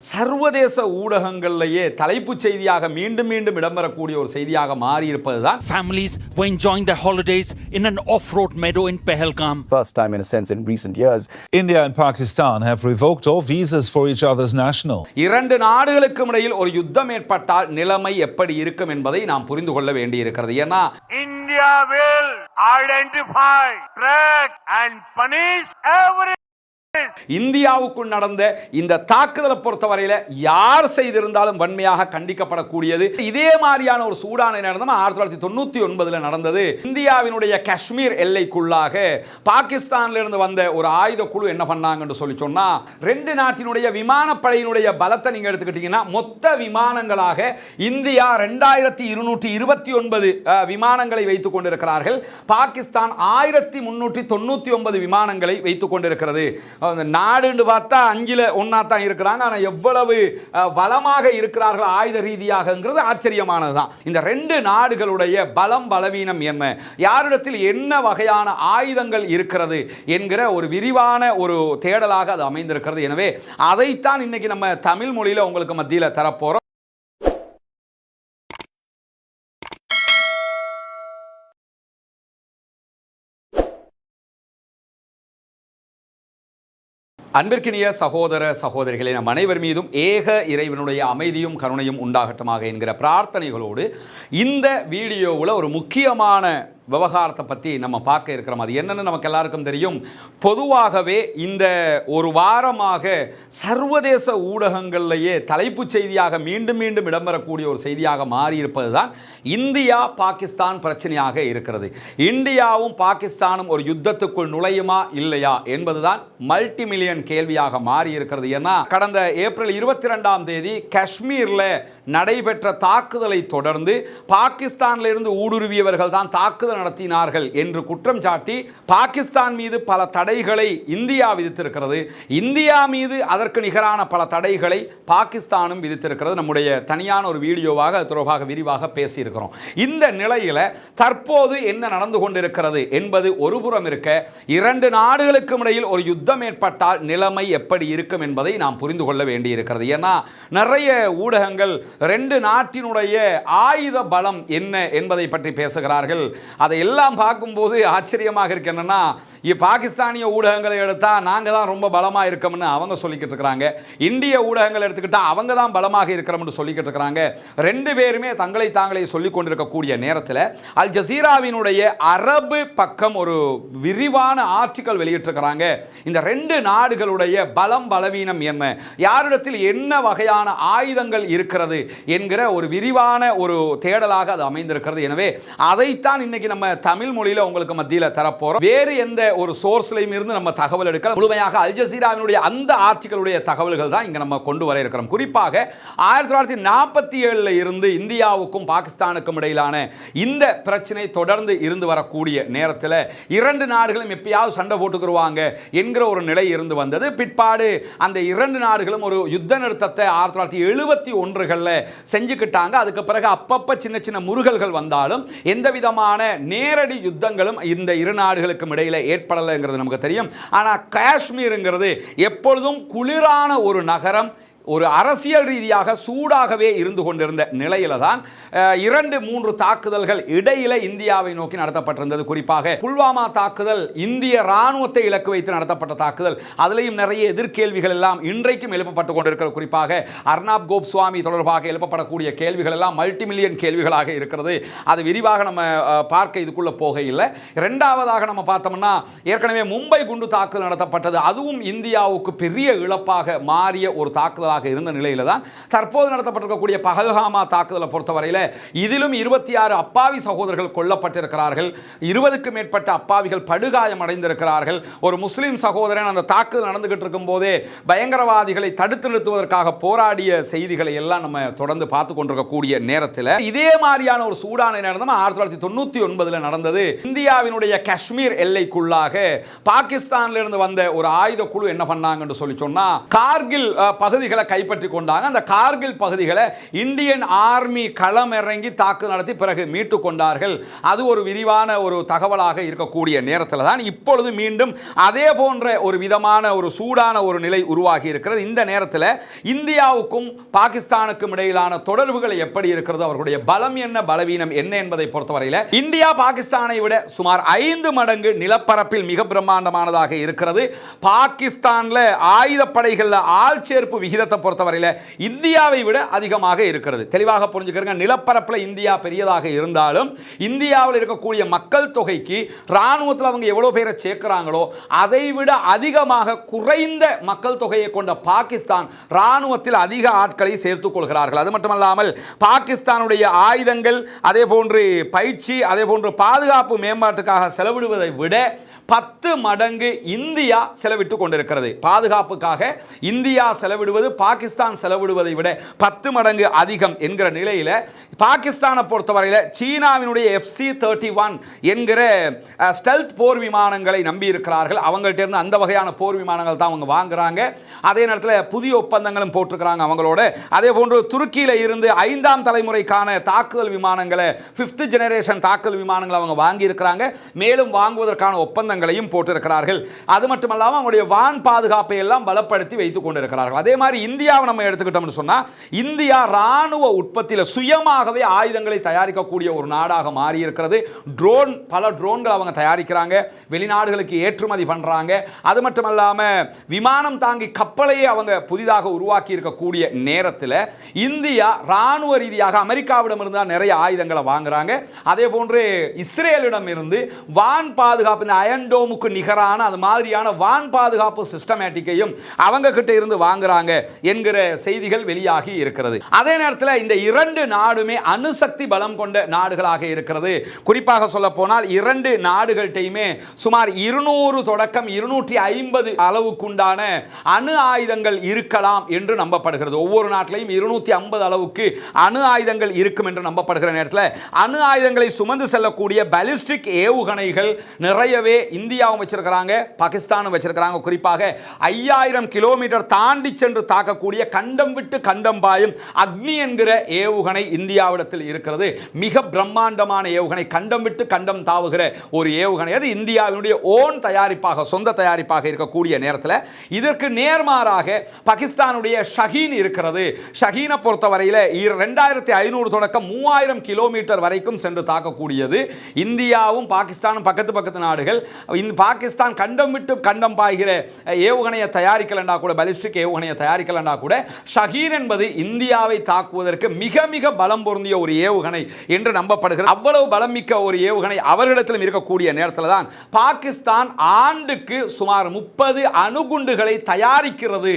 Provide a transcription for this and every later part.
சர்வதேச ஊடகங்களிலேயே தலைப்புச் செய்தியாக மீண்டும் மீண்டும் இடம்பெறக்கூடிய ஒரு செய்தியாக மாறி இருப்பதுதான் Families were enjoying their holidays in an off-road meadow in Pahalgam. First time in a sense in recent years. India and Pakistan have revoked all visas for each other's national. இரண்டு நாடுகளுக்கும் இடையில் ஒரு யுத்தம் ஏற்பட்டால் நிலைமை எப்படி இருக்கும் என்பதை நாம் புரிந்து கொள்ள வேண்டியிருக்கிறது. ஏன்னா India will identify, track and punish every இந்தியாவுக்குள் நடந்த இந்த தாக்குதலை பொறுத்தவரையில யார் செய்திருந்தாலும் வன்மையாக கண்டிக்கப்படக்கூடியது. இதே மாதிரியான ஒரு சூடான நடந்தது 1999 நடந்தது. இந்தியாவினுடைய காஷ்மீர் எல்லைக்குள்ளாக பாகிஸ்தான்ல இருந்து வந்த ஒரு ஆயுத குழு என்ன பண்ணாங்கன்னு சொல்லி சொன்னா, ரெண்டு நாட்டினுடைய விமானப்படையினுடைய பலத்தை நீங்க எடுத்துக்கிட்டீங்கன்னா மொத்த விமானங்களாக இந்தியா 2229 விமானங்களை வைத்துக் கொண்டிருக்கிறார்கள். பாகிஸ்தான் 1399 விமானங்களை வைத்துக் கொண்டிருக்கிறது. நாடுன்னு பார்த்தா 5ல் 1 தான் இருக்கிறாங்க. ஆனால் எவ்வளவு பலமாக இருக்கிறார்கள் ஆயுத ரீதியாகங்கிறது ஆச்சரியமானதுதான். இந்த ரெண்டு நாடுகளுடைய பலம் பலவீனம் என்ன, யாரிடத்தில் என்ன வகையான ஆயுதங்கள் இருக்கிறது என்கிற ஒரு விரிவான ஒரு தேடலாக அது அமைந்திருக்கிறது. எனவே அதைத்தான் இன்னைக்கு நம்ம தமிழ் மொழியில உங்களுக்கு மத்தியில் தரப்போறோம். அன்பிற்கினிய சகோதர சகோதரிகளே, நம் அனைவர் மீதும் ஏக இறைவனுடைய அமைதியும் கருணையும் உண்டாகட்டுமாக என்கிற பிரார்த்தனைகளோடு இந்த வீடியோவில் ஒரு முக்கியமான விவகாரத்தை பற்றி நம்ம பார்க்க இருக்கிறோம். அது என்னன்னு நமக்கு எல்லாருக்கும் தெரியும். பொதுவாகவே இந்த ஒரு வாரமாக சர்வதேச ஊடகங்களிலேயே தலைப்புச் செய்தியாக மீண்டும் மீண்டும் இடம்பெறக்கூடிய ஒரு செய்தியாக மாறி இருப்பது தான் இந்தியா பாகிஸ்தான் பிரச்சனையாக இருக்கிறது. இந்தியாவும் பாகிஸ்தானும் ஒரு யுத்தத்துக்குள் நுழையுமா இல்லையா என்பதுதான் மல்டி மில்லியன் கேள்வியாக மாறி இருக்கிறது. ஏன்னா கடந்த ஏப்ரல் 22ஆம் தேதி காஷ்மீரில் நடைபெற்ற தாக்குதலை தொடர்ந்து பாகிஸ்தானில் இருந்து ஊடுருவியவர்கள் தான் தாக்குதல் நடத்தினார்கள் என்று குற்றம் சாட்டி பாகிஸ்தான் மீது பல தடைகளை இந்தியா விதித்திருக்கிறது. இந்தியா மீது அதற்கு நிகரான பல தடைகளை பாகிஸ்தானும் விதித்திருக்கிறது. நம்முடைய தனியான ஒரு வீடியோவாக அது தொடர்பாக விரிவாக பேசியிருக்கிறோம். இந்த நிலையில் தற்போது என்ன நடந்து கொண்டிருக்கிறது என்பது ஒருபுறம் இருக்க, இரண்டு நாடுகளுக்கும் இடையில் ஒரு யுத்தம் ஏற்பட்டால் நிலைமை எப்படி இருக்கும் என்பதை நாம் புரிந்து கொள்ள வேண்டியிருக்கிறது. ஏன்னா நிறைய ஊடகங்கள் ரெண்டு நாட்டினுடைய ஆயுத பலம் என்ன என்பதை பற்றி பேசுகிறார்கள். அதையெல்லாம் பார்க்கும்போது ஆச்சரியமாக இருக்கு. என்னன்னா, பாகிஸ்தானிய ஊடகங்களை எடுத்தா நாங்கள் தான் ரொம்ப பலமாக இருக்கோம்னு அவங்க சொல்லிக்கிட்டு இருக்கிறாங்க. இந்திய ஊடகங்கள் எடுத்துக்கிட்டா அவங்க தான் பலமாக இருக்கிறோம்னு சொல்லிக்கிட்டு இருக்கிறாங்க. ரெண்டு பேருமே தங்களை தாங்களே சொல்லிக் கொண்டிருக்கக்கூடிய நேரத்தில் அல் ஜசீராவினுடைய அரபு பக்கம் ஒரு விரிவான ஆர்டிக்கல் வெளியிட்டிருக்கிறாங்க. இந்த ரெண்டு நாடுகளுடைய பலம் பலவீனம் என்ன, யாரிடத்தில் என்ன வகையான ஆயுதங்கள் இருக்கிறது என்கிற ஒரு விரிவான ஒரு தேடலாக அது அமைந்திருக்கிறது. எனவே அதைத்தான் இன்னைக்கு நம்ம தமிழ் மொழியில உங்களுக்கு மத்தியில் தரப்போறோம். வேறு எந்த ஒரு சோர்ஸ்லையும் இருந்து நம்ம தகவல் எடுக்க முழுமையாக அல் ஜசீராவினுடைய அந்த ஆர்டிகளுடைய தகவல்கள் தான் இங்க நம்ம கொண்டு வர இருக்கிறோம். குறிப்பாக 1947 இருந்து இந்தியாவுக்கும் பாகிஸ்தானுக்கும் இடையிலான இந்த பிரச்சனை தொடர்ந்து இருந்து வரக்கூடிய நேரத்தில் இரண்டு நாடுகளும் எப்பயாவது சண்டை போட்டுக்குருவாங்க என்கிற ஒரு நிலை இருந்து வந்தது. பிற்பாடு அந்த இரண்டு நாடுகளும் ஒரு யுத்த நிறுத்தத்தை 1971 செஞ்சுக்கிட்டாங்க. அதுக்கு பிறகு அப்பப்ப சின்ன சின்ன முருகல்கள் வந்தாலும் எந்த விதமான நேரடி யுத்தங்களும் இந்த இரு நாடுகளுக்கும் இடையில ஏற்படலைங்கிறது நமக்கு தெரியும். ஆனால் காஷ்மீருங்கிறது எப்பொழுதும் குளிரான ஒரு நகரம், ஒரு அரசியல் ரீதியாக சூடாகவே இருந்து கொண்டிருந்த நிலையில தான் 2-3 தாக்குதல்கள் இடையில இந்தியாவை நோக்கி நடத்தப்பட்டிருந்தது. குறிப்பாக புல்வாமா தாக்குதல் இந்திய ராணுவத்தை இலக்கு வைத்து நடத்தப்பட்ட தாக்குதல். அதிலையும் நிறைய எதிர்கேள்விகள் எல்லாம் இன்றைக்கும் எழுப்பப்பட்டு கொண்டிருக்கிறது. குறிப்பாக அர்னாப் கோஸ்வாமி தொடர்பாக எழுப்பப்படக்கூடிய கேள்விகள் எல்லாம் மல்டி மில்லியன் கேள்விகளாக இருக்கிறது. அது விரிவாக நம்ம பார்க்க இதுக்குள்ள போக இல்லை. இரண்டாவதாக நம்ம பார்த்தோம்னா, ஏற்கனவே மும்பை குண்டு தாக்குதல் நடத்தப்பட்டது. அதுவும் இந்தியாவுக்கு பெரிய இழப்பாக மாறிய ஒரு தாக்குதலாக இருந்த நிலையில தான் தற்போது நடத்தப்பட்டிருக்கக்கூடிய பஹல்காமா தாக்குதலை பொறுத்தவரையில் இதிலும் 26 அப்பாவி சகோதரர்கள் கொல்லப்பட்டிருக்கிறார்கள். 20க்கும் மேற்பட்ட அப்பாவிகள் படுகாயம் அடைந்திருக்கிறார்கள். ஒரு முஸ்லிம் சகோதரன் அந்த தாக்குதல் நடந்துகிட்டு இருக்கும் போதே பயங்கரவாதிகளை தடுத்து நிறுத்துவதற்காக போராடிய செய்திகளை எல்லாம் நம்ம தொடர்ந்து பார்த்து கொண்டிருக்கக்கூடிய நேரத்தில் இதே மாதிரியான ஒரு சூடான நடந்தது 1999 நடந்தது. இந்தியாவினுடைய காஷ்மீர் எல்லைக்குள்ளாக பாகிஸ்தானில் இருந்து வந்த ஒரு ஆயுத குழு என்ன பண்ணாங்கன்னு சொல்லி சொன்னா, கார்கில் பகுதிகளை கைப்பற்றி கொண்டாங்க. அந்த கார்கில் பகுதிகளை இந்தியன் ஆர்மி களம் இறங்கி தாக்கு நடத்தி பிறகு மீட்டு கொண்டார்கள். அது ஒரு விரிவான ஒரு தகவலாக இருக்கக்கூடிய நேரத்தில் தான் இப்பொழுது மீண்டும் அதே போன்ற ஒரு விதமான ஒரு சூடான ஒரு நிலை உருவாகி இருக்கிறது. இந்த நேரத்தில் இந்தியாவுக்கும் பாகிஸ்தானுக்கும் இடையிலான தொடர்புகள் எப்படி இருக்கிறது, அவர்களுடைய பலம் என்ன, பலவீனம் என்ன என்பதை பொறுத்தவரையில் இந்தியா பாகிஸ்தானை விட சுமார் 5 மடங்கு நிலப்பரப்பில் மிக பிரம்மாண்டமானதாக இருக்கிறது. பாகிஸ்தான்ல ஆயுதப்படைகள் ஆள் சேர்ப்பு விகிதத்தை பொறுத்தவரையில் இந்தியாவை விட அதிகமாக இருக்கிறது. தெளிவாக புரிஞ்சுக்கிறங்க. நிலப்பரப்பில் இந்தியா பெரியதாக இருந்தாலும் இந்தியாவில் இருக்கக்கூடிய மக்கள் தொகைக்கு ராணுவத்தில் அவங்க எவ்வளவு பேரை சேர்க்கிறாங்களோ அதை விட அதிகமாக குறைந்த மக்கள் தொகையை கொண்ட பாகிஸ்தான் ராணுவத்தில் அதிக ஆட்களை சேர்த்துக் கொள்கிறார்கள். அது மட்டுமல்லாமல் பாகிஸ்தானுடைய ஆயுதங்கள், அதே போன்று பயிற்சி, அதே போன்று பாதுகாப்பு மேம்பாட்டுக்காக செலவிடுவதை விட 10 மடங்கு இந்தியா செலவிட்டு கொண்டிருக்கிறது. பாதுகாப்புக்காக இந்தியா செலவிடுவது பாகிஸ்தான் செலவிடுவதை விட 10 மடங்கு அதிகம் என்கிற நிலையில் பாகிஸ்தானை பொறுத்தவரையில் சீனாவினுடைய FC-31 என்கிற ஸ்டெல்த் போர் விமானங்களை நம்பி இருக்கிறார்கள். அவங்கள்ட்ட இருந்து அந்த வகையான போர் விமானங்கள் தான் அவங்க வாங்குறாங்க. அதே நேரத்தில் புதிய ஒப்பந்தங்களும் போட்டிருக்கிறாங்க அவங்களோட. அதே போன்று துருக்கியில் இருந்து 5ஆம் தலைமுறைக்கான தாக்குதல் விமானங்களை 5th ஜெனரேஷன் தாக்குதல் விமானங்களை அவங்க வாங்கி இருக்கிறாங்க. மேலும் வாங்குவதற்கான ஒப்பந்தங்களையும் போட்டிருக்கிறார்கள். அது மட்டுமல்லாமல் அவங்களுடைய வான் பாதுகாப்பை எல்லாம் பலப்படுத்தி வைத்துக் கொண்டிருக்கிறார்கள். அதே மாதிரி இந்தியாவை நம்ம எடுத்துக்கிட்டோம்னு சொன்னா இந்தியா ராணுவ உற்பத்தியில் சுயமாகவே ஆயுதங்களை தயாரிக்கக்கூடிய ஒரு நாடாக மாறி இருக்கிறது. பல ட்ரோன்கள் அவங்க தயாரிக்கிறாங்க, வெளிநாடுகளுக்கு ஏற்றுமதி பண்றாங்க. அது மட்டுமல்லாம விமானம் தாங்கி கப்பலையே அவங்க புதிதாக உருவாக்கி இருக்கக்கூடிய நேரத்தில் இந்தியா ராணுவ ரீதியாக அமெரிக்காவிடம் இருந்து நிறைய ஆயுதங்களை வாங்குறாங்க. அதே போன்று இஸ்ரேலிடம் இருந்து வான் பாதுகாப்பு, இந்த அயன்டோமுக்கு நிகரான அது மாதிரியான வான் பாதுகாப்பு சிஸ்டமேட்டிக்கையும் அவங்க கிட்ட இருந்து வாங்குறாங்க என்கிற செய்திகள் வெளியாகி இருக்கிறது. அதே நேரத்தில் இந்த 2 நாடுமே அணுசக்தி பலம் கொண்ட நாடுகளாக இருக்கிறது. குறிப்பாக சொல்ல போனால் 2 நாடுகள்கிட்டையுமே சுமார் 200 தொடக்கம் 250 அளவுக்குண்டான அணு ஆயுதங்கள் இருக்கலாம் என்று நம்பப்படுகிறது. ஒவ்வொரு நாட்டிலையும் 250 அளவுக்கு அணு ஆயுதங்கள் இருக்கும் என்று நம்பப்படுகிற நேரத்தில் அணு ஆயுதங்களை சுமந்து செல்லக்கூடிய பாலிஸ்டிக் ஏவுகணைகள் நிறையவே இந்தியாவும் வச்சிருக்கிறாங்க, பாகிஸ்தானும் வச்சிருக்கிறாங்க. குறிப்பாக 5000 கிலோமீட்டர் தாண்டி சென்று தாக்கக்கூடிய கண்டம் விட்டு கண்டம் பாயும் அக்னி என்கிற ஏவுகணை இந்தியாவிடத்தில் இருக்கிறது. மிக பிரம்மாண்டமான ஏவுகணை, கண்டம் விட்டு கண்டம் தாவுகிற ஒரு ஏவுகணை. அது இந்தியாவினுடைய ஓன் தயாரிப்பாக, சொந்த தயாரிப்பாக இருக்கக்கூடிய நேரத்தில் இதற்கு நேர்மாறாக பாகிஸ்தானுடைய ஷஹீன் இருக்கிறது. ஷஹீனை பொறுத்தவரையில் 2500 தொடக்கம் 3000 கிலோமீட்டர் வரைக்கும் சென்று தாக்கக்கூடியது. இந்தியாவும் பாகிஸ்தானும் பக்கத்து நாடுகள். இந்த பாகிஸ்தான் கண்டம் விட்டு கண்டம் பாய்கிற ஏவுகணையை தயாரிக்கலன்னா கூட, பாலிஸ்டிக் ஏவுகணையை தயாரிக்கலன்னா கூட ஷஹீன் என்பது இந்தியாவை தாக்குவதற்கு மிக மிக பலம் பொருந்திய ஒரு ஏவுகணை என்று நம்பப்படுகிறது. அவ்வளவு பலம் மிக்க ஒரு ஏவுகணை அவர்களிடத்திலும் இருக்கக்கூடிய நேரத்தில் தான் பாகிஸ்தான் ஆண்டுக்கு சுமார் 30 அணுகுண்டுகளை தயாரிக்கிறது.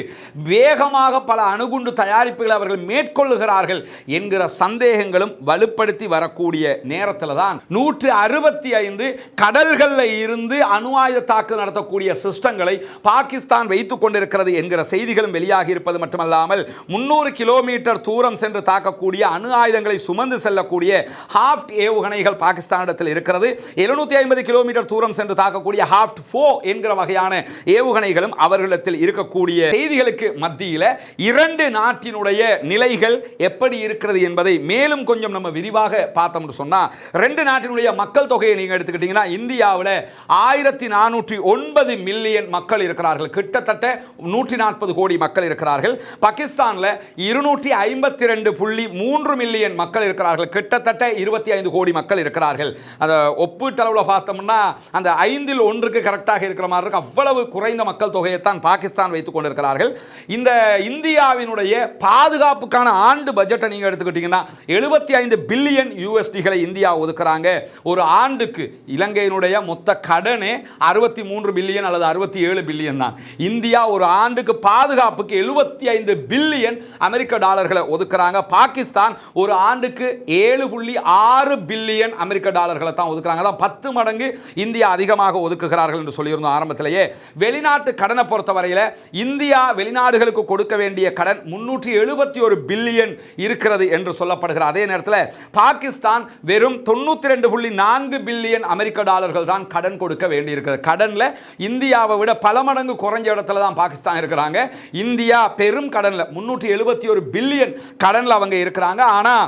வேகமாக பல அணுகுண்டு தயாரிப்புகளை அவர்கள் மேற்கொள்ளுகிறார்கள் என்கிற சந்தேகங்களும் வலுப்படுத்தி வரக்கூடிய நேரத்தில் தான் 165 கடல்களில் இருந்து அணு ஆயுத தாக்குதல் நடத்தக்கூடிய சிஸ்டங்களை பாகிஸ்தான் வைத்துக் கொண்டிருக்கிறது என்கிற செய்திகளும் வெளியாகி இருப்பது மட்டுமல்லாமல் 300 கிலோமீட்டர் தூரம் சென்று தாக்கக்கூடிய அணு ஆயுதங்களை சுமந்து செல்லக்கூடிய ஹாஃப்ட் ஏவுகணைகள் பாகிஸ்தானிடத்தில் இருக்கிறது. 750 கிலோமீட்டர் தூரம் சென்று தாக்கக்கூடிய ஹாஃப்ட் 4 என்கிற வகையான ஏவுகணைகளும் அவர்களிடத்தில் இருக்கக்கூடிய செய்திகளுக்கு மத்தியில் 2 நாட்டினுடைய நிலைகள் எப்படி இருக்கிறது என்பதை மேலும் கொஞ்சம் நம்ம விரிவாக பார்த்தோம்னு சொன்னா 2 நாட்டினுடைய மக்கள் தொகையை நீங்க எடுத்துக்கிட்டீங்கன்னா இந்தியாவில் 1409 மில்லியன் மக்கள் இருக்கிறார்கள். கிட்டத்தட்ட 140 கோடி மக்கள் இருக்கிறார்கள். பாகிஸ்தானில் 252.3 மில்லியன் மக்கள் இருக்கிறார்கள். கிட்டத்தட்ட 25 கோடி மக்கள் இருக்கிறார்கள். அந்த ஒப்பீட்டளவில் பார்த்தோம்னா அந்த 5இல் 1க்கு கரெக்டாக இருக்கிற மாதிரி இருக்கு. அவ்வளவு குறைந்த மக்கள் தொகையைத்தான் பாகிஸ்தான் வைத்துக் கொண்டிருக்கிறார்கள். இந்த இந்தியாவினுடைய பாதுகாப்புக்கான ஆண்டு பட்ஜெட்டை நீங்க எடுத்துக்கிட்டீங்கன்னா 75 பில்லியன் USDகளை இந்தியா ஒதுக்குறாங்க ஒரு ஆண்டுக்கு. இலங்கையினுடைய மொத்த கடனே 63 பில்லியன் அல்லது 67 பில்லியன் தான். இந்தியா ஒரு ஆண்டுக்கு பாதுகாப்புக்கு 75 பில்லியன் அமெரிக்க டாலர்களை ஒதுக்குறாங்க. பாகிஸ்தான் ஒரு ஆண்டுக்கு 7.6 பில்லியன் அமெரிக்க டாலர்களை தான் ஒதுக்குறாங்க. அதான் 10 மடங்கு இந்தியா அதிகமாக ஒதுக்குகிறார்கள் என்று சொல்லியிருந்தோம் ஆரம்பத்திலேயே. வெளிநாட்டு கடனை பொறுத்தவரையில் இந்தியா வெளிநாடுகளுக்கு கொடுக்க வேண்டிய கடன் 371 பில்லியன் இருக்கிறது என்று சொல்லப்படுகிற அதே நேரத்தில் பாகிஸ்தான் வெறும் 92.4 பில்லியன் அமெரிக்க டாலர்கள் தான் கடன் கொடுக்க கொடுக்க வேண்டியிருக்கிறது. கடனில் இந்தியாவை விட பல மடங்கு குறைஞ்ச இடத்துல தான் பாகிஸ்தான் இருக்கிறாங்க. இந்தியா பெரும் கடனில் 371 பில்லியன் கடனில் அவங்க இருக்கிறாங்க. ஆனால்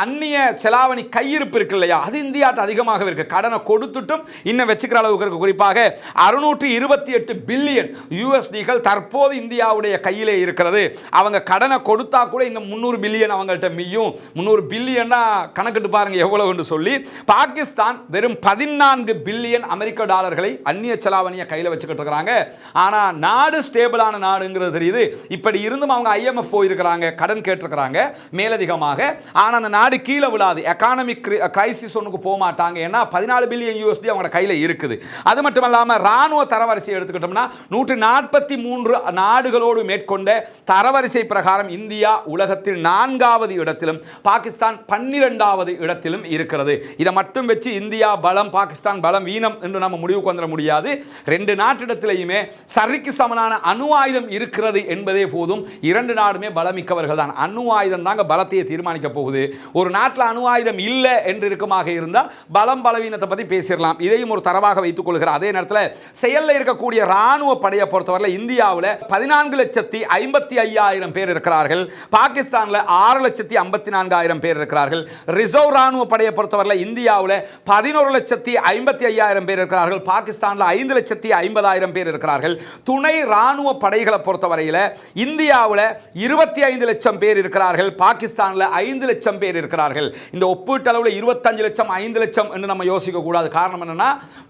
அந்நிய செலாவணி கையிருப்பு இருக்கு இல்லையா, அது இந்தியாட்ட அதிகமாக இருக்கு. கடனை கொடுத்துட்டும் இன்னும் வச்சுக்கிற அளவுக்கு இருக்கு. குறிப்பாக 628 பில்லியன் யூஎஸ்டிகள் தற்போது இந்தியாவுடைய கையிலே இருக்கிறது. அவங்க கடனை கொடுத்தா கூட இன்னும் 300 பில்லியன் அவங்கள்ட்ட மியும். 300 பில்லியன்னா கணக்கிட்டு பாருங்க எவ்வளவுன்னு சொல்லி. பாகிஸ்தான் வெறும் 14 பில்லியன் அமெரிக்க டாலர்களை அந்நிய செலாவணியை கையில் வச்சுக்கிட்டு இருக்கிறாங்க. ஆனால் நாடு ஸ்டேபிளான நாடுங்கிறது தெரியுது. இப்படி இருந்தும் அவங்க IMF போயிருக்கிறாங்க, கடன் கேட்டிருக்கிறாங்க மேலதிகமாக. ஆனால் அந்த நாடு கீழே விழாது, எக்கானமிக் கிரைசிஸ் ஒன்றுக்கு போக மாட்டாங்க. ஏன்னா 14 பில்லியன் USD அவங்களோட கையில் இருக்குது. அது மட்டும் இல்லாமல் ராணுவ தரவரிசை எடுத்துக்கிட்டோம்னா 143 நாடுகளோடு மேற்கொண்ட தரவரிசை பிரகாரம் இந்தியா உலகத்தில் 4வது இடத்திலும் பாகிஸ்தான் 12வது இடத்திலும் இருக்கிறது. இதை மட்டும் வச்சு இந்தியா பலம் பாகிஸ்தான் பலம் வீணம் என்று நம்ம முடிவுக்கு வந்துட முடியாது. ரெண்டு நாட்டிடத்திலேயுமே சரிக்கு சமனான அணு ஆயுதம் இருக்கிறது என்பதே போதும். இரண்டு நாடுமே பலமிக்கவர்கள் தான். அணு ஆயுதம் தாங்க பலத்தையே தீர்மானிக்க போகுது. ஒரு நாட்டில் அணு ஆயுதம் இல்லை என்று இருக்குமாக இருந்தால் பலம் பலவீனத்தை பற்றி பேசிடலாம். இதையும் ஒரு தரவாக வைத்துக் கொள்கிறார். அதே நேரத்தில் செயலில் இருக்கக்கூடிய ராணுவ படையை பொறுத்தவரை இந்தியாவில் 14,55,000 பேர் இருக்கிறார்கள். பாகிஸ்தானில் 6,54,000 பேர் இருக்கிறார்கள். ரிசர்வ் ராணுவ படையை பொறுத்தவரை இந்தியாவில் 11,55,000 பேர் இருக்கிறார்கள். பாகிஸ்தானில் 5,50,000 பேர் இருக்கிறார்கள். துணை ராணுவ படைகளை பொறுத்தவரையில் இந்தியாவில் 25 லட்சம் பேர் இருக்கிறார்கள். பாகிஸ்தானில் 5 லட்சம் பேர் இருக்கிறார்கள். இந்த ஒப்பீட்டளவில் 25 லட்சம் 5 லட்சம் என்று நம்ம யோசிக்க கூடாது. காரணம் என்னன்னா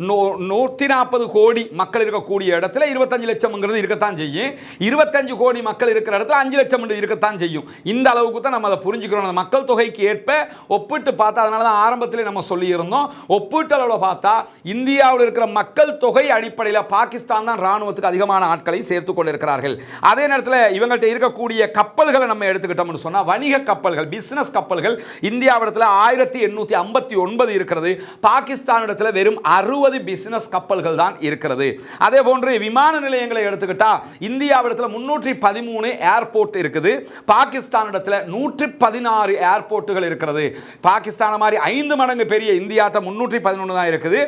140 கோடி மக்கள் இருக்கக்கூடிய இடத்துல 25 லட்சம்ங்கிறது இருக்கத்தான் செய்யும். 25 கோடி மக்கள் இருக்கிற இடத்துல 5 லட்சம் இருக்கத்தான் செய்யும். இந்த அளவுக்கு தான் நம்ம அதை புரிஞ்சுக்கிறோம். அந்த மக்கள் தொகைக்கு ஏற்ப ஒப்பிட்டு பார்த்தா, அதனால தான் ஆரம்பத்திலே நம்ம சொல்லியிருந்தோம், ஒப்பீட்டளவில் பார்த்தா இந்தியாவில் இருக்கிற மக்கள் தொகை அடிப்படையில் பாகிஸ்தான் தான் ராணுவத்துக்கு அதிகமான ஆட்களை சேர்த்து கொண்டிருக்கிறார்கள். அதே நேரத்தில் இவங்கள்ட்ட இருக்கக்கூடிய கப்பல்களை நம்ம எடுத்துக்கிட்டோம்னு சொன்னால் வணிக கப்பல்கள், பிசினஸ் கப்பல்கள் இந்தியாவிடத்தில் 1859 இருக்கிறது. பாகிஸ்தானிடத்தில் வெறும் 60 பிசினஸ் கப்பல்கள் தான் இருக்கிறது. அதே போன்று விமான நிலையங்களை எடுத்துக்கிட்டா இந்தியாவிடத்தில் 313 ஏர்போர்ட் இருக்குது. பாகிஸ்தானிடத்தில் 116 ஏர்போர்ட்டுகள் இருக்கிறது. பாகிஸ்தான் மாதிரி 5 மடங்கு பெரிய இந்தியாட்ட 311 தான் இருக்குது.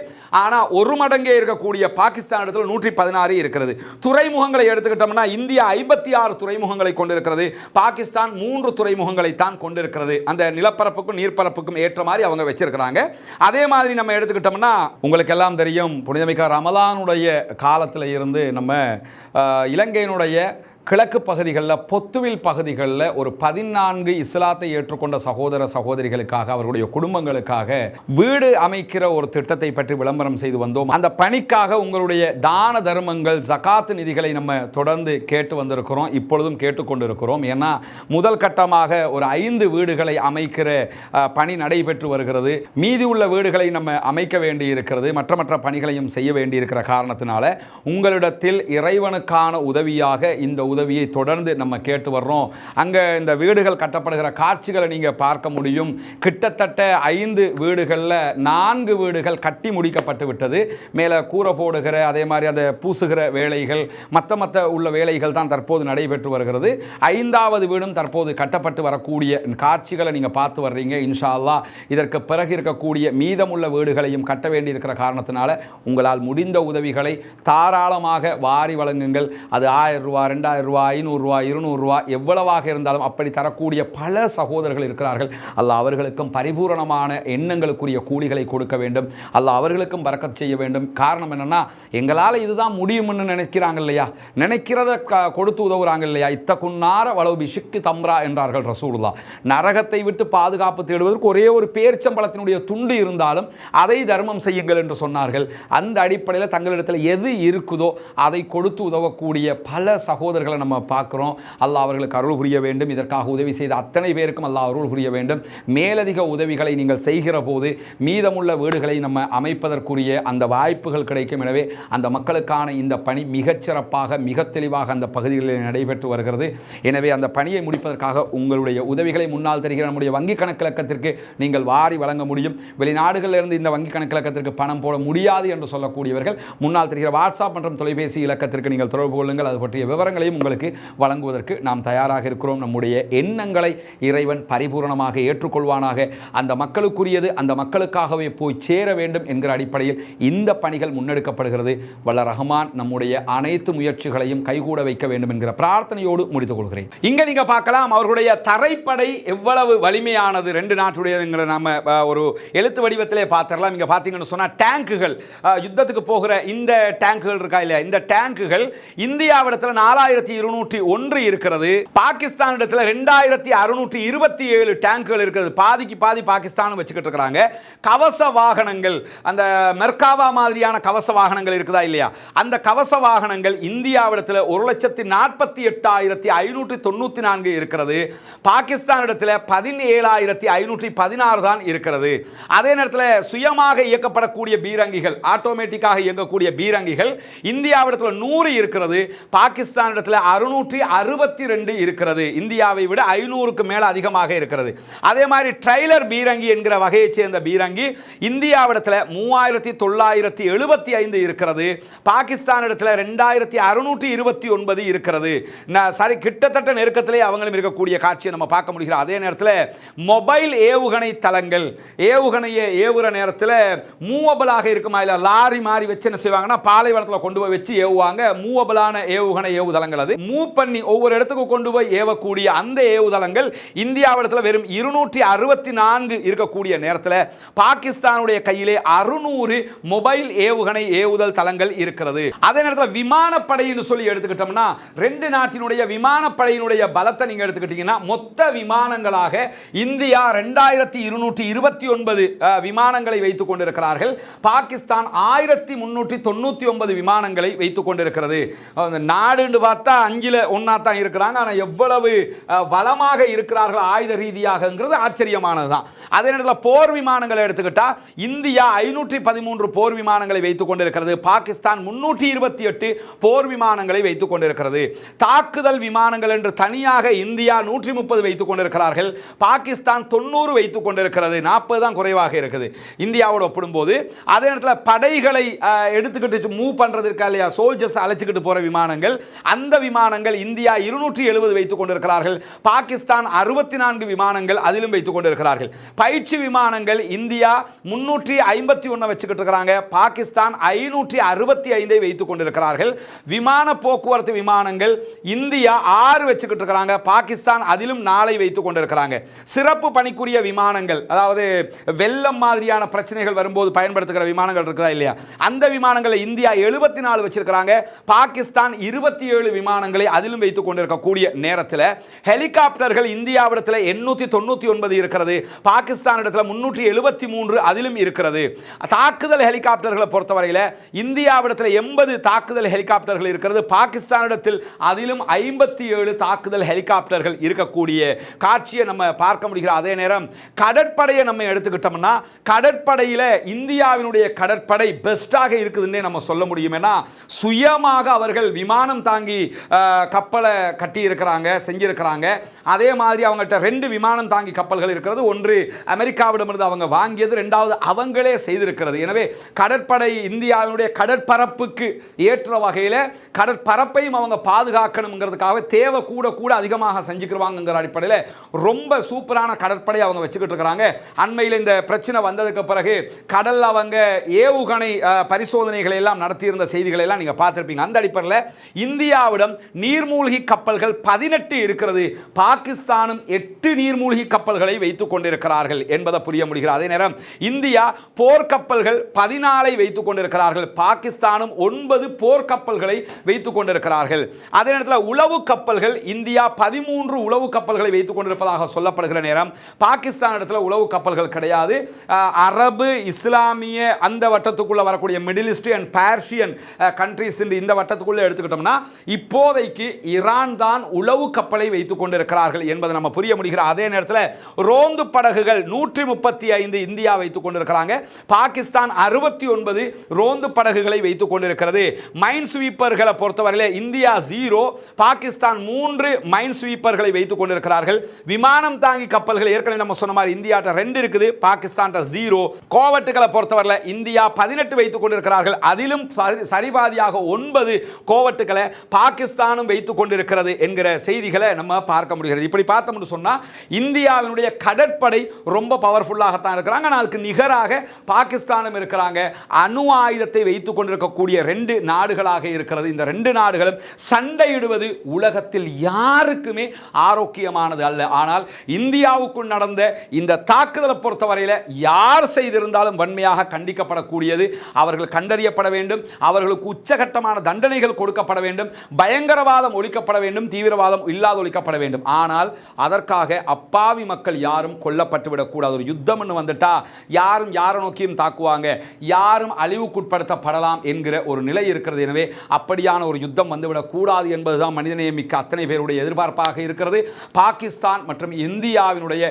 ஆனால் ஒரு மடங்கே இருக்கக்கூடிய பாகிஸ்தானிடத்தில் 116 இருக்கிறது. துறைமுகங்களை எடுத்துக்கிட்டோம்னா இந்தியா 56 துறைமுகங்களை கொண்டிருக்கிறது. பாகிஸ்தான் 3 துறைமுகங்களை தான் கொண்டிருக்கிறது. அந்த நிலப்பரப்புக்கும் நீர்ப்பரப்புக்கும் ஏற்ற மாதிரி அவங்க வச்சிருக்கிறாங்க. அதே மாதிரி நம்ம எடுத்துக்கிட்டோம்னா உங்களுக்கு எல்லாம் தெரியும், புனிதமிக்க ரமலானுடைய காலத்தில் இருந்து நம்ம இலங்கையினுடைய கிழக்கு பகுதிகளில் பொத்துவில் பகுதிகளில் ஒரு 14 இஸ்லாத்தை ஏற்றுக்கொண்ட சகோதர சகோதரிகளுக்காக அவர்களுடைய குடும்பங்களுக்காக வீடு அமைக்கிற ஒரு திட்டத்தை பற்றி விளம்பரம் செய்து வந்தோம். அந்த பணிக்காக உங்களுடைய தான தர்மங்கள் ஜகாத் நிதிகளை நம்ம தொடர்ந்து கேட்டு வந்திருக்கிறோம், இப்பொழுதும் கேட்டுக்கொண்டிருக்கிறோம். ஏன்னா முதல் கட்டமாக ஒரு 5 வீடுகளை அமைக்கிற பணி நடைபெற்று வருகிறது. மீதி உள்ள வீடுகளை நம்ம அமைக்க வேண்டி இருக்கிறது. மற்ற பணிகளையும் செய்ய வேண்டியிருக்கிற காரணத்தினால உங்களிடத்தில் இறைவனுக்கான உதவியாக இந்த உதவியை தொடர்ந்து நம்ம கேட்டு வர்றோம். அங்கே இந்த வீடுகள் கட்டப்படுகிற காட்சிகளை நீங்கள் பார்க்க முடியும். கிட்டத்தட்ட 5 வீடுகளில் 4 வீடுகள் கட்டி முடிக்கப்பட்டு விட்டது. மேலே கூரை போடுகிற அதே மாதிரி அதை பூசுகிற வேலைகள் மற்ற உள்ள வேலைகள் தான் தற்போது நடைபெற்று வருகிறது. 5வது வீடும் தற்போது கட்டப்பட்டு வரக்கூடிய காட்சிகளை நீங்கள் பார்த்து வர்றீங்க. இன்ஷா அல்லாஹ் இதற்கு பிறகு இருக்கக்கூடிய மீதமுள்ள வீடுகளையும் கட்ட வேண்டியிருக்கிற காரணத்தினால உங்களால் முடிந்த உதவிகளை தாராளமாக வாரி வழங்குங்கள். அது 1000 ரூபா, 2000 ரூபா, 500 ரூபா, 200 ரூபா எவ்வளவாக இருந்தாலும் அப்படி தரக்கூடிய பல சகோதரர்கள் இருக்கிறார்கள். அல்லாஹ் அவர்களுக்கும் பரிபூரணமான எண்ணங்களுக்குரிய கூலிகளை கொடுக்க வேண்டும். அல்லாஹ் அவர்களுக்கும் பரக்கத் செய்ய வேண்டும். காரணம் என்னன்னா, எங்களால் இதுதான் முடியும்னு நினைக்கிறாங்க இல்லையா, நினைக்கிறத கொடுத்து உதவுறாங்க இல்லையா. இத்தகுன்னார வலவு பிஷிக்கு தம்ரா என்றார்கள் ரசூலுல்லாஹ். நரகத்தை விட்டு பாதுகாப்பு தேடுவதற்கு ஒரே ஒரு பேர்ச்சம்பளத்தினுடைய துண்டு இருந்தாலும் அதை தர்மம் செய்யுங்கள் என்று சொன்னார்கள். அந்த அடிப்படையில் தங்களிடத்தில் எது இருக்குதோ அதை கொடுத்து உதவக்கூடிய பல சகோதரர்களை நம்ம பார்க்கிறோம். அல்லாஹ் அவர்களுக்கு அருள் புரிய வேண்டும். இதற்காக உதவி செய்த அத்தனை பேருக்கும் அல்லாஹ் அருள் புரிய வேண்டும். மேலதிக உதவிகளை நீங்கள் செய்கிற போது மீதமுள்ள வீடுகளை நம்ம அமைப்பதற்குரிய அந்த வாய்ப்புகள் கிடைக்கும். எனவே அந்த மக்களுக்கான இந்த பணி மிகச்சிறப்பாக மிக தெளிவாக அந்த பகுதிகளில் நடைபெற்று வருகிறது. எனவே அந்த பணியை முடிப்பதற்காக உங்களுடைய உதவிகளை முன்னால் தெரிகிற நம்முடைய வங்கி கணக்கிலக்கத்திற்கு நீங்கள் வாரி வழங்க முடியும். வெளிநாடுகளிலிருந்து இந்த வங்கி கணக்கிலக்கத்திற்கு பணம் போட முடியாது என்று சொல்லக்கூடியவர்கள் முன்னால் தெரிகிற வாட்ஸ்அப் மற்றும் தொலைபேசி இலக்கத்திற்கு நீங்கள் தொடர்பு கொள்ளுங்கள். அது பற்றிய விவரங்களையும் உங்களுக்கு வழங்குவதற்கு நாம் தயாராக இருக்கிறோம். நம்முடைய எண்ணங்களை இறைவன் பரிபூரணமாக ஏற்றுக்கொள்வானாக. அந்த மக்களுக்குரியது அந்த மக்களுக்காகவே போய் சேர வேண்டும் என்கிற அடிப்படையில் இந்த பணிகள் முன்னெடுக்கப்படுகிறது. வல்ல ரஹ்மான் நம்முடைய அனைத்து முயற்சிகளையும் கைகூட வைக்க வேண்டும் என்கிற பிரார்த்தனையோடு முடித்துக் கொள்கிறேன். இங்க நீங்க பார்க்கலாம் அவர்களுடைய தரைப்படை எவ்வளவு வலிமையானது ரெண்டு நாட்டுடைய நாம ஒரு எழுத்து வடிவத்திலே பார்த்திடலாம். இங்க பாத்தீங்கன்னு சொன்னா டேங்குகள், யுத்தத்துக்கு போகிற இந்த டேங்குகள் இருக்கா இல்லையா, இந்த டேங்குகள் இந்தியாவிடத்தில் 4201 இருக்கிறது. பாகிஸ்தானிடத்தில் 2627 டேங்குகள் இருக்கிறது. பாதிக்கு பாதி பாகிஸ்தானும் வச்சுக்கிட்டு இருக்கிறாங்க. கவச வாகனங்கள், அந்த மெர்காவா மாதிரியான கவச வாகனங்கள் இருக்குதா இல்லையா, அந்த கவச வாகனங்கள் இந்தியாவிடத்தில் 1,48,594 இருக்கிறது. பாகிஸ்தானிடத்தில் 17,516 தான் இருக்கிறது. அதே நேரத்தில் சுயமாக இயக்கப்படக்கூடிய பீரங்கிகள், ஆட்டோமேட்டிக்காக இயங்கக்கூடிய பீரங்கிகள் இந்தியாவிடத்தில் 100 இருக்கிறது. பாகிஸ்தானிடத்தில் 662 இருக்கிறது. இந்தியாவை விட 500க்கு மேல அதிகமாக இருக்கிறது. அதே மாதிரி ட்ரைலர் பீரங்கி என்கிற வகையை சேர்ந்த பீரங்கி இந்தியாவிடத்தில் 3975 இருக்கிறது. பாகிஸ்தானிடத்தில் 2629 இருக்கிறது. சரி, கிட்டத்தட்ட நெருக்கத்திலே அவங்களும் இருக்கக்கூடிய காட்சியை நம்ம பார்க்க முடிகிறது. அதே நேரத்தில் மொபைல் ஏவுகணை தளங்கள், ஏவுகணையை ஏவுகிற நேரத்தில் மூவபிளாக இருக்குமா இல்லை, லாரி மாதிரி வச்சு என்ன செய்வாங்கன்னா பாலைவனத்தில் கொண்டு போய் வச்சு ஏவுவாங்க. மூவபிளான ஏவுகணை ஏவுதளங்கள், அது மூவ் பண்ணி ஒவ்வொரு இடத்துக்கு கொண்டு போய் ஏவக்கூடிய அந்த ஏவுதளங்கள் இந்தியாவிடத்தில் வெறும் 264 இருக்கக்கூடிய நேரத்தில் பாகிஸ்தானுடைய கையிலே 600 மொபைல் ஏவுகணை ஏவுதல் தளங்கள் இருக்கிறது. அதே நேரத்தில் விமானப்படைன்னு சொல்லி எடுத்துக்கிட்டோம்னா ரெண்டு நாட்டினுடைய விமானப்படையினுடைய பலத்தை நீங்க எடுத்துக்கிட்டீங்கன்னா மொத்த விமானங்களாக இந்தியா 2229 விமானங்களை வைத்துக் கொண்டிருக்கிறார்கள். பாகிஸ்தான் 1399 விமானங்களை வைத்துக் கொண்டிருக்கிறது. நாடுன்னு பார்த்தா 5ல் 1 தான் இருக்கிறாங்க. ஆனால் எவ்வளவு வளமாக இருக்கிறார்கள் ஆயுத ரீதியாகங்கிறது ஆச்சரியமானதுதான். அதே நேரத்தில் போர் விமானங்களை எடுத்துக்கிட்டா இந்தியா 513 போர் விமானங்களை வைத்துக் கொண்டிருக்கிறது. பாகிஸ்தான் 328 போர் விமானங்களை வைத்துக் கொண்டிருக்கிறது. தாக்குதல் விமானங்கள் என்று தனியாக இந்தியா 130 வைத்துக் கொண்டிருக்கிறார்கள். பாகிஸ்தான் 90 வைத்துக் கொண்டிருக்கிறது. 40 தான் குறைவாக இருக்குது இந்தியாவோட ஒப்பிடும்போது. அதே நேரத்தில் படைகளை எடுத்துக்கிட்டு மூவ் பண்றதுக்கு இல்லையா, சோல்ஜர்ஸ் அழைச்சிக்கிட்டு போற விமானங்கள், அந்த விமானங்கள் இந்தியா 270 வைத்துக் கொண்டிருக்கிறார்கள். பாகிஸ்தான் 64 விமானங்கள் அதிலும் வைத்துக் கொண்டிருக்கிறார்கள். பயிற்சி விமானங்கள் இந்தியா 351 வச்சுக்கிட்டு இருக்கிறாங்க. பாகிஸ்தான் 565 வைத்துக் கொண்டிருக்கிறார்கள். விமான போக்குவரத்து விமானங்கள் இந்தியா 6 வச்சுக்கிட்டு இருக்கிறாங்க. பாகிஸ்தான் அதிலும் 4 வைத்துக் கொண்டிருக்கிறாங்க. சிறப்பு பணிக்குரிய விமானங்கள், அதாவது வெள்ளம் மாதிரியான பிரச்சனைகள் வரும்போது பயன்படுத்துகிற விமானங்கள் இருக்குதா இல்லையா, அந்த விமானங்களை இந்தியா 74 வச்சிருக்கிறாங்க. பாகிஸ்தான் 27 விமானங்களை அதிலும் வைத்துக் கொண்டிருக்கக்கூடிய நேரத்தில் ஹெலிகாப்டர்கள் இந்தியாவிடத்தில் 899 இருக்கிறது. பாகிஸ்தானிடத்தில் 373 அதிலும் இருக்கிறது. தாக்குதல் ஹெலிகாப்டர்களை பொறுத்தவரையில் இந்தியாவிடத்தில் 80 தாக்குதல் ஹெலிகாப்டர்கள் இருக்கிறது. பாகிஸ்தானிடத்தில் அதிலும் 57 தாக்குதல் ஹெலிகாப்டர்கள் இருக்கக்கூடிய காட்சியை நம்ம பார்க்க முடிகிறது. அதே நேரம் கடற்படையை நம்ம எடுத்துக்கிட்டோம்னா கடற்படையில் இந்தியாவினுடைய கடற்படை பெஸ்டாக இருக்குதுன்னே நம்ம சொல்ல முடியும். ஏன்னா சுயமாக அவர்கள் விமானம் தாங்கி கப்பலை கட்டி இருக்கிறாங்க, செஞ்சிருக்கிறாங்க. அதே மாதிரி அவங்கள்ட்ட 2 விமானம் தாங்கி கப்பல்கள் இருக்கிறது. ஒன்று அமெரிக்காவிடமிருந்து அவங்க வாங்கியது, 2வது அவங்களே செய்திருக்கிறது. எனவே கடற்படை இந்தியாவினுடைய கடற்பரப்புக்கு ஏற்ற வகையில் கடற்பரப்பையும் அவங்க பாதுகாக்கணுங்கிறதுக்காக தேவை கூட கூட அதிகமாக செஞ்சுக்கிடுவாங்கிற அடிப்படையில் ரொம்ப சூப்பரான கடற்படை அவங்க வச்சுக்கிட்டு இருக்கிறாங்க. அண்மையில் இந்த பிரச்சனை வந்ததுக்கு பிறகு கடல்ல அவங்க ஏவுகணை பரிசோதனைகளை எல்லாம் நடத்தியிருந்த செய்திகளை எல்லாம் நீங்க பார்த்திருப்பீங்க. அந்த அடிப்படையில் இந்தியாவிடம் நீர்மூழ்கி கப்பல்கள் 18 இருக்கிறது. பாகிஸ்தானும் 8 நீர்மூழ்கி கப்பல்களை வைத்துக் கொண்டிருக்கிறார்கள் என்பதை புரிய முடிகிறது. அதே நேரம் இந்தியா போர்க்கப்பல்கள் 14 வைத்துக் கொண்டிருக்கிறார்கள். பாகிஸ்தானும் 9 போர்க்கப்பல்களை வைத்துக் கொண்டிருக்கிறார்கள். அதே நேரத்தில் உளவு கப்பல்கள் இந்தியா 13 உளவு கப்பல்களை வைத்துக் கொண்டிருப்பதாக சொல்லப்படுகிற நேரம் பாகிஸ்தான் இடத்துல உளவு கப்பல்கள் கிடையாது. அரபு இஸ்லாமிய அந்த வட்டத்துக்குள்ள வரக்கூடிய மிடில் ஈஸ்ட் அண்ட் பார்சியன் கண்ட்ரீஸ் இந்த வட்டத்துக்குள்ள எடுத்துக்கிட்டோம்னா இப்போதைக்கு ஈரான் தான் உளவு கப்பலை வைத்துக் கொண்டிருக்கிறார்கள் என்பதை நம்ம புரிய முடிகிறது. அதே நேரத்தில் ரோந்து படகுகள் 135 இந்தியா வைத்துக் கொண்டிருக்கிறாங்க. பாகிஸ்தான் 69 ரோந்து படகுகளை வைத்துக் கொண்டிருக்கிறது. மைன் ஸ்வீப்பர்களை பொறுத்தவரையிலே இந்தியா 0, பாகிஸ்தான் 3 மைன் ஸ்வீப்பர்களை வைத்துக் கொண்டிருக்கிறார்கள். விமானம் தாங்கி கப்பல்கள் ஏற்கனவே நம்ம சொன்ன மாதிரி இந்தியாட்ட 2 இருக்குது, பாகிஸ்தான் 0. கோவட்டுகளை பொறுத்தவரையில் இந்தியா 18 வைத்துக் கொண்டிருக்கிறார்கள். அதிலும் சரிபாதியாக 9 கோவட்டுகளை பாகிஸ்தான் பாகிஸ்தானும் வைத்துக் கொண்டிருக்கிறது என்கிற செய்திகளை நம்ம பார்க்க முடிகிறது. இப்படி பார்த்தோம்னு சொன்னா இந்தியாவினுடைய கடற்படை ரொம்ப பவர்ஃபுல்லாகத்தான் இருக்கிறாங்க. ஆனால் அதுக்கு நிகராக பாகிஸ்தானும் இருக்கிறாங்க. அணு ஆயுதத்தை வைத்துக் கொண்டிருக்கக்கூடிய 2 நாடுகளாக இருக்கிறது. இந்த 2 நாடுகளும் சண்டையிடுவது உலகத்தில் யாருக்குமே ஆரோக்கியமானது அல்ல. ஆனால் இந்தியாவுக்குள் நடந்த இந்த தாக்குதலை பொறுத்தவரையில் யார் செய்திருந்தாலும் வன்மையாக கண்டிக்கப்படக்கூடியது. அவர்கள் கண்டறியப்பட வேண்டும். அவர்களுக்கு உச்சகட்டமான தண்டனைகள் கொடுக்கப்பட வேண்டும். பயங்கரவாதம் ஒழிக்கப்பட வேண்டும். தீவிரவாதம் இல்லாத ஒழிக்கப்பட வேண்டும். ஆனால் அதற்காக அப்பாவி மக்கள் யாரும் கொல்லப்பட்டு விடக்கூடாது. ஒரு யுத்தம் வந்துட்டா யாரும் யாரை நோக்கியும் தாக்குவாங்க, யாரும் அழிவுக்குட்படுத்தப்படலாம் என்கிற ஒரு நிலை இருக்கிறது. எனவே அப்படியான ஒரு யுத்தம் வந்துவிடக் கூடாது என்பதுதான் மனிதநேயம் மிக்க அத்தனை பேருடைய எதிர்பார்ப்பாக இருக்கிறது. பாகிஸ்தான் மற்றும் இந்தியாவினுடைய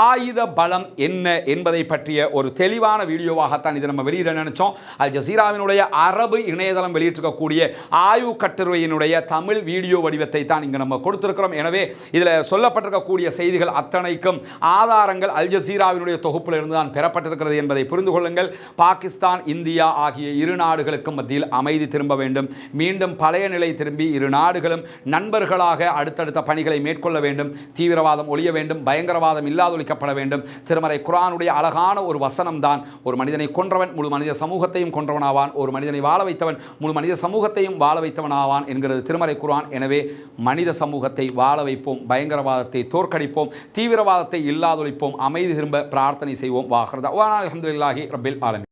ஆயுத பலம் என்ன என்பதை பற்றிய ஒரு தெளிவான வீடியோவாகத்தான் இதை நம்ம வெளியிட நினைச்சோம். அல் ஜசீராவினுடைய அரபு இணையதளம் வெளியிட்டிருக்கக்கூடிய ஆய்வு கட்டுரையினுடைய தமிழ் வீடியோ வடிவத்தை தான் இங்கு நம்ம கொடுத்திருக்கிறோம். எனவே இதில் சொல்லப்பட்டிருக்கக்கூடிய செய்திகள் அத்தனைக்கும் ஆதாரங்கள் அல் ஜசீராவினுடைய தொகுப்பில் இருந்து தான் பெறப்பட்டிருக்கிறது என்பதை புரிந்து கொள்ளுங்கள். பாகிஸ்தான் இந்தியா ஆகிய 2 நாடுகளுக்கும் மத்தியில் அமைதி திரும்ப வேண்டும். மீண்டும் பழைய நிலை திரும்பி 2 நாடுகளும் நண்பர்களாக அடுத்தடுத்த பணிகளை மேற்கொள்ள வேண்டும். தீவிரவாதம் ஒழிய வேண்டும். பயங்கரவாதம் இல்லாதொழிக்கப்பட வேண்டும். திருமறை குர்ஆனுடைய அழகான ஒரு வசனம் தான், ஒரு மனிதனை கொன்றவன் முழு மனித சமூகத்தையும் கொன்றவனாவான், ஒரு மனிதனை வாழ வைத்தவன் முழு மனித சமூகத்தையும் வாழ வைத்தவனாவான் என்கிறது திருமறை குர்ஆன். எனவே மனித சமூகத்தை வாழ வைப்போம், பயங்கரவாதத்தை தோற்கடிப்போம், தீவிரவாதத்தை இல்லாதொழிப்போம், அமைதி திரும்ப பிரார்த்தனை செய்வோம். வாஹ்ரதா அல்ஹம்துலில்லாஹி ரப்பில் ஆலமீன்.